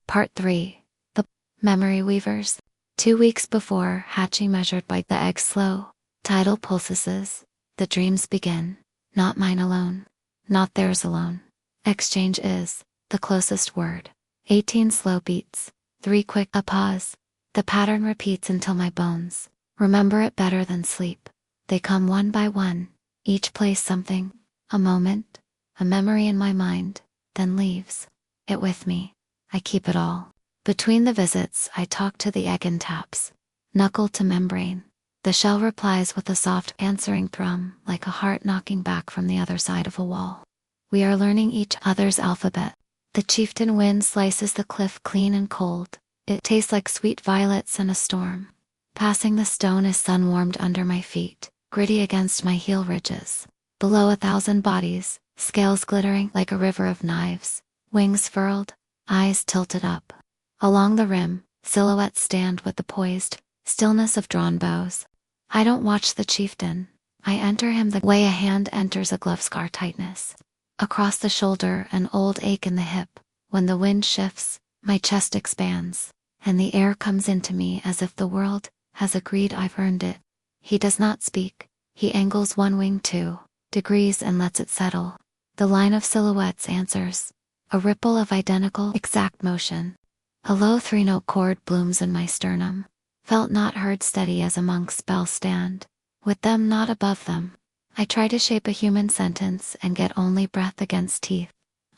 Part 3. The Memory Weavers. 2 weeks before hatching, measured by the egg's slow, tidal pulses, the dreams begin. Not mine alone. Not theirs alone. Exchange is the closest word. 18 slow beats. 3 quick, a pause. The pattern repeats until my bones remember it better than sleep. They come one by one. Each place something, a moment, a memory in my mind, then leaves it with me. I keep it all. Between the visits, I talk to the egg and taps, knuckle to membrane. The shell replies with a soft, answering thrum, like a heart knocking back from the other side of a wall. We are learning each other's alphabet. The chieftain wind slices the cliff clean and cold. It tastes like sweet violets in a storm. Passing the stone is sun-warmed under my feet, gritty against my heel ridges. Below 1,000 bodies, scales glittering like a river of knives, wings furled, eyes tilted up. Along the rim, silhouettes stand with the poised stillness of drawn bows. I don't watch the chieftain. I enter him the way a hand enters a glove scar. Tightness across the shoulder, an old ache in the hip. When the wind shifts, my chest expands, and the air comes into me as if the world has agreed I've earned it. He does not speak. He angles one wing 2 degrees and lets it settle. The line of silhouettes answers, a ripple of identical exact motion. A low 3-note chord blooms in my sternum, felt not heard, steady as a monk's bell stand, with them not above them. I try to shape a human sentence and get only breath against teeth.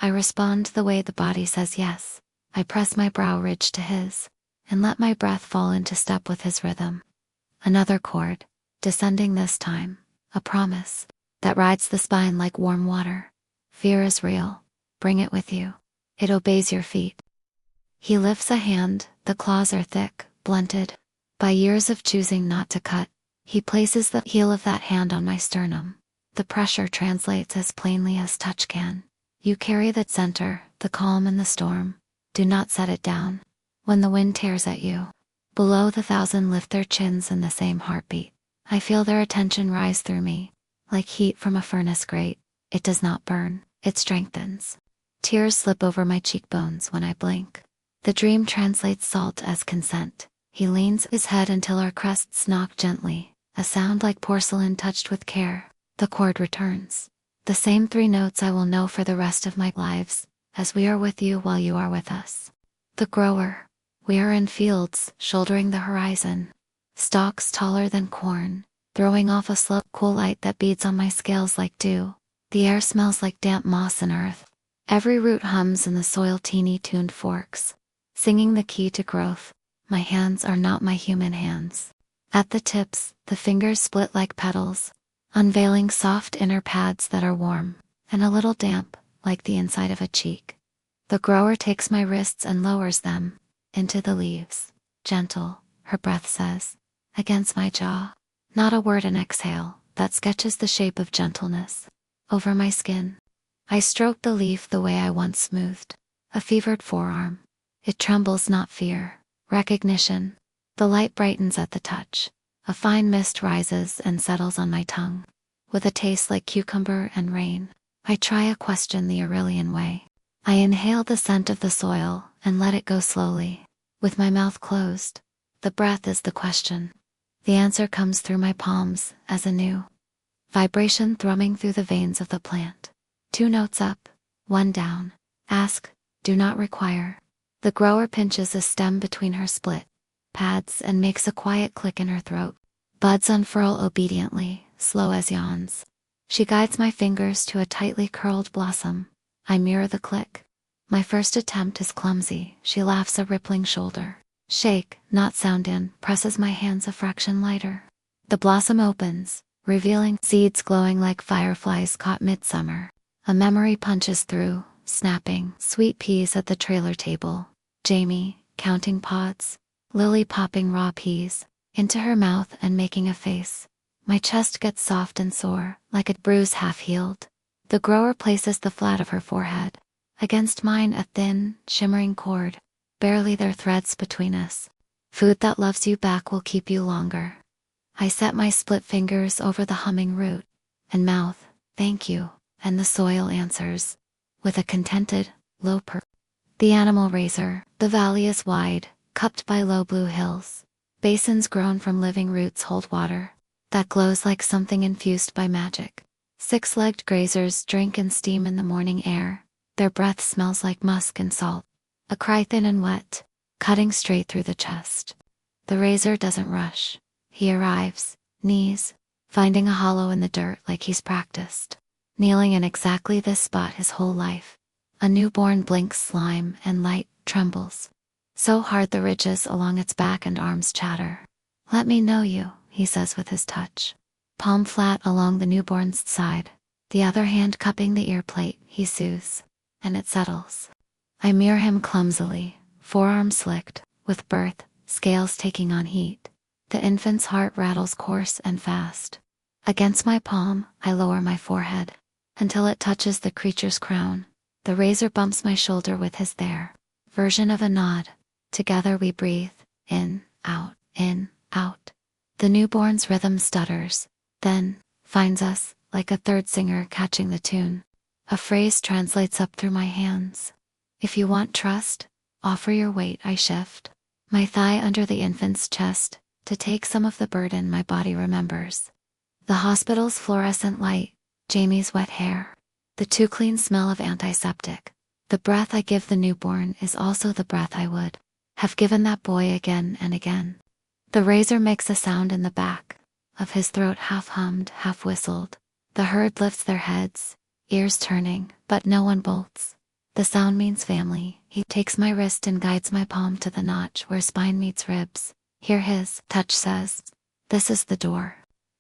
I respond the way the body says yes. I press my brow ridge to his, and let my breath fall into step with his rhythm. Another chord, descending this time, a promise that rides the spine like warm water. Fear is real. Bring it with you. It obeys your feet. He lifts a hand, the claws are thick, blunted by years of choosing not to cut. He places the heel of that hand on my sternum. The pressure translates as plainly as touch can. You carry the center, the calm in the storm. Do not set it down. When the wind tears at you, below the 1,000 lift their chins in the same heartbeat. I feel their attention rise through me, like heat from a furnace grate. It does not burn, it strengthens. Tears slip over my cheekbones when I blink. The dream translates salt as consent. He leans his head until our crests knock gently, a sound like porcelain touched with care. The chord returns. The same 3 notes I will know for the rest of my lives, as we are with you while you are with us. The grower. We are in fields, shouldering the horizon. Stalks taller than corn, throwing off a slow, cool light that beads on my scales like dew. The air smells like damp moss and earth. Every root hums in the soil, teeny tuned forks, singing the key to growth. My hands are not my human hands. At the tips, the fingers split like petals, unveiling soft inner pads that are warm, and a little damp, like the inside of a cheek. The grower takes my wrists and lowers them into the leaves. Gentle, her breath says, against my jaw. Not a word, an exhale that sketches the shape of gentleness over my skin. I stroke the leaf the way I once smoothed a fevered forearm. It trembles, not fear, recognition. The light brightens at the touch. A fine mist rises and settles on my tongue, with a taste like cucumber and rain. I try a question the Aurelian way. I inhale the scent of the soil and let it go slowly, with my mouth closed. The breath is the question. The answer comes through my palms as a new vibration thrumming through the veins of the plant. 2 notes up, 1 down. Ask, do not require. The grower pinches a stem between her split pads and makes a quiet click in her throat. Buds unfurl obediently, slow as yawns. She guides my fingers to a tightly curled blossom. I mirror the click. My first attempt is clumsy. She laughs, a rippling shoulder shake, not sound in, presses my hands a fraction lighter. The blossom opens, revealing seeds glowing like fireflies caught midsummer. A memory punches through, snapping. Sweet peas at the trailer table. Jamie, counting pods. Lily popping raw peas into her mouth and making a face. My chest gets soft and sore, like a bruise half healed. The grower places the flat of her forehead against mine, a thin, shimmering cord. Barely there threads between us. Food that loves you back will keep you longer. I set my split fingers over the humming root and mouth, thank you, and the soil answers with a contented, low purr. The animal razor. The valley is wide, cupped by low blue hills. Basins grown from living roots hold water that glows like something infused by magic. Six-legged grazers drink and steam in the morning air. Their breath smells like musk and salt. A cry thin and wet, cutting straight through the chest. The razor doesn't rush. He arrives, knees, finding a hollow in the dirt like he's practiced. Kneeling in exactly this spot his whole life. A newborn blinks slime and light trembles. So hard the ridges along its back and arms chatter. Let me know you, he says with his touch. Palm flat along the newborn's side. The other hand cupping the ear plate, he soothes. And it settles. I mirror him clumsily, forearm slicked, with birth, scales taking on heat. The infant's heart rattles coarse and fast. Against my palm, I lower my forehead, until it touches the creature's crown. The razor bumps my shoulder with his there. Version of a nod. Together we breathe, in, out, in, out. The newborn's rhythm stutters, then finds us, like a third singer catching the tune. A phrase translates up through my hands. If you want trust, offer your weight. I shift my thigh under the infant's chest, to take some of the burden my body remembers. The hospital's fluorescent light, Jamie's wet hair, the too clean smell of antiseptic. The breath I give the newborn is also the breath I would have given that boy again and again. The razor makes a sound in the back of his throat, half hummed, half whistled. The herd lifts their heads, ears turning, but no one bolts. The sound means family. He takes my wrist and guides my palm to the notch where spine meets ribs. Here his touch says, this is the door.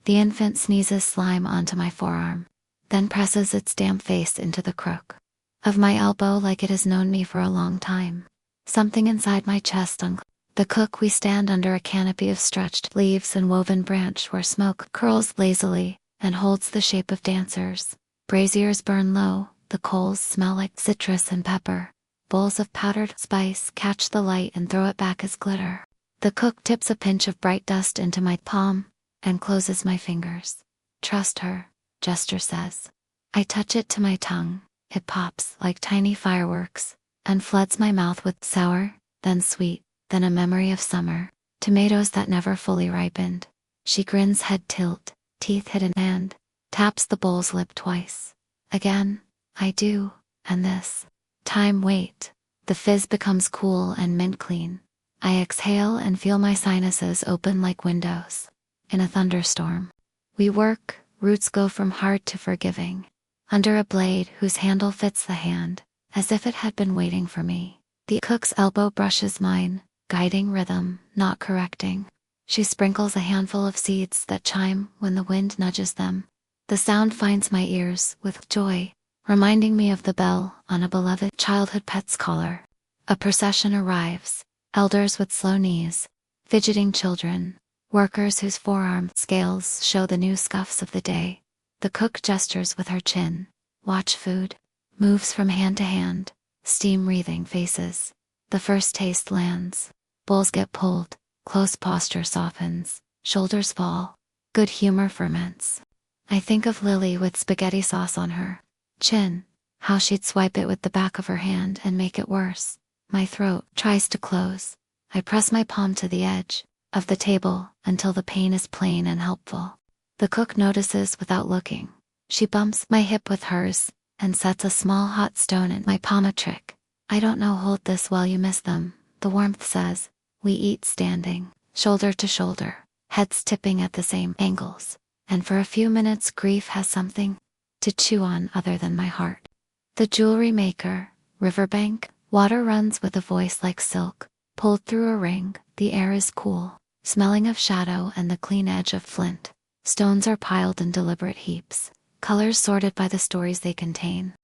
The infant sneezes slime onto my forearm, then presses its damp face into the crook of my elbow like it has known me for a long time. Something inside my chest unclenches. The cook. We stand under a canopy of stretched leaves and woven branch where smoke curls lazily and holds the shape of dancers. Braziers burn low, the coals smell like citrus and pepper. Bowls of powdered spice catch the light and throw it back as glitter. The cook tips a pinch of bright dust into my palm and closes my fingers. Trust her, gesture says. I touch it to my tongue. It pops like tiny fireworks and floods my mouth with sour, then sweet, then a memory of summer, tomatoes that never fully ripened. She grins, head tilt, teeth hidden, and taps the bowl's lip twice. Again, I do, and this time wait. The fizz becomes cool and mint clean. I exhale and feel my sinuses open like windows in a thunderstorm. We work, roots go from hard to forgiving, under a blade whose handle fits the hand, as if it had been waiting for me. The cook's elbow brushes mine, guiding rhythm, not correcting. She sprinkles a handful of seeds that chime when the wind nudges them. The sound finds my ears with joy, reminding me of the bell on a beloved childhood pet's collar. A procession arrives, elders with slow knees, fidgeting children, workers whose forearm scales show the new scuffs of the day. The cook gestures with her chin. Watch food moves from hand to hand, steam wreathing faces. The first taste lands. Bowls get pulled, close posture softens, shoulders fall, good humor ferments. I think of Lily with spaghetti sauce on her chin, how she'd swipe it with the back of her hand and make it worse. My throat tries to close. I press my palm to the edge of the table until the pain is plain and helpful. The cook notices without looking. She bumps my hip with hers and sets a small hot stone in my palm. A trick. I don't know. Hold this while you miss them, the warmth says. We eat standing, shoulder to shoulder, heads tipping at the same angles. And for a few minutes grief has something to chew on other than my heart. The jewelry maker, riverbank, water runs with a voice like silk, pulled through a ring. The air is cool, smelling of shadow and the clean edge of flint. Stones are piled in deliberate heaps, colors sorted by the stories they contain.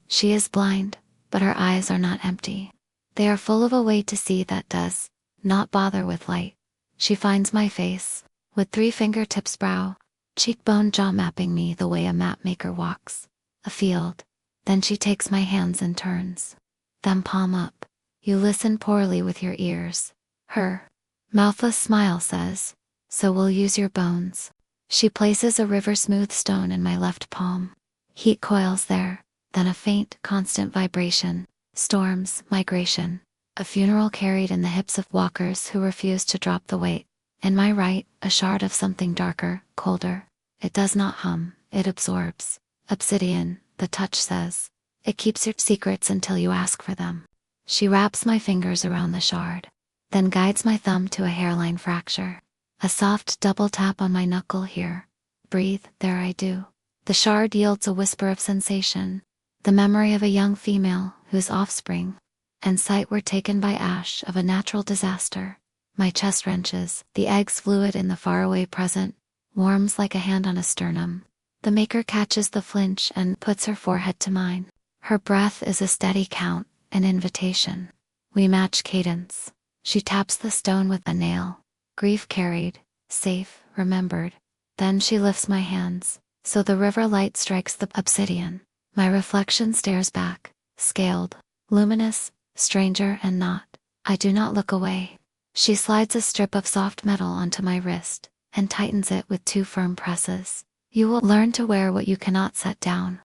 She is blind, but her eyes are not empty. They are full of a way to see that does not bother with light. She finds my face, with 3 fingertips, brow, cheekbone, jaw, mapping me the way a map maker walks a field. Then she takes my hands and turns them palm up. You listen poorly with your ears. Her mouthless smile says, so we'll use your bones. She places a river smooth stone in my left palm. Heat coils there, then a faint, constant vibration, Storms, migration. A funeral carried in the hips of walkers who refuse to drop the weight. In my right, a shard of something darker, colder. It does not hum, it absorbs. Obsidian, the touch says. It keeps your secrets until you ask for them. She wraps my fingers around the shard, then guides my thumb to a hairline fracture. A soft double tap on my knuckle here. Breathe, there I do. The shard yields a whisper of sensation. The memory of a young female whose offspring and sight were taken by ash of a natural disaster. My chest wrenches, the egg's fluid in the faraway present warms like a hand on a sternum. The maker catches the flinch and puts her forehead to mine. Her breath is a steady count, an invitation. We match cadence. She taps the stone with a nail. Grief carried, safe, remembered. Then she lifts my hands, so the river light strikes the obsidian. My reflection stares back, scaled, luminous, stranger and not. I do not look away. She slides a strip of soft metal onto my wrist and tightens it with 2 firm presses. You will learn to wear what you cannot set down.